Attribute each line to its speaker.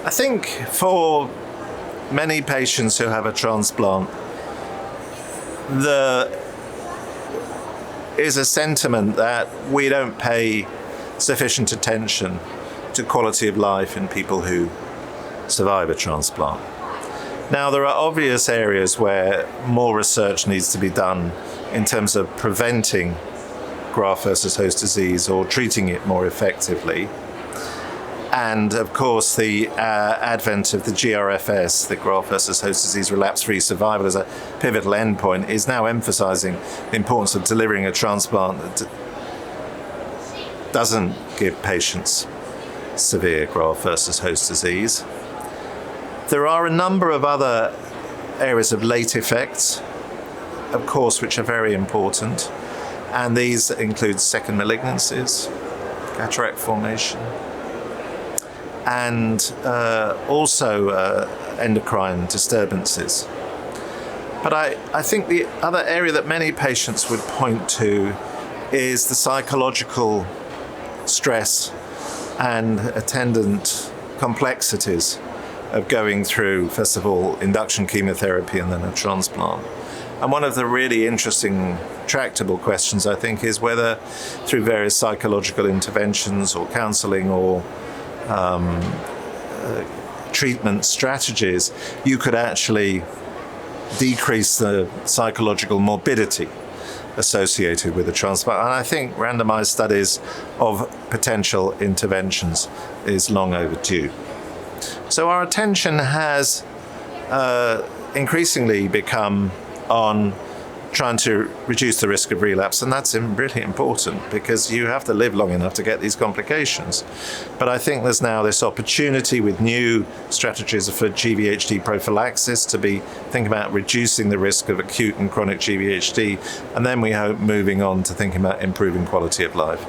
Speaker 1: I think for many patients who have a transplant, there is a sentiment that we don't pay sufficient attention to quality of life in people who survive a transplant. Now, there are obvious areas where more research needs to be done in terms of preventing graft-versus-host disease or treating it more effectively. And of course, the advent of the GRFS, the graft-versus-host disease relapse-free survival, as a pivotal endpoint, is now emphasizing the importance of delivering a transplant that doesn't give patients severe graft-versus-host disease. There are a number of other areas of late effects, of course, which are very important. And these include second malignancies, cataract formation, and also endocrine disturbances. But I think the other area that many patients would point to is the psychological stress and attendant complexities of going through, first of all, induction chemotherapy and then a transplant. And one of the really interesting tractable questions, I think, is whether through various psychological interventions or counseling or treatment strategies, you could actually decrease the psychological morbidity associated with a transplant. And I think randomized studies of potential interventions is long overdue. So our attention has increasingly become on trying to reduce the risk of relapse, and that's really important because you have to live long enough to get these complications. But I think there's now this opportunity with new strategies for GvHD prophylaxis to be thinking about reducing the risk of acute and chronic GvHD, and then we hope moving on to thinking about improving quality of life.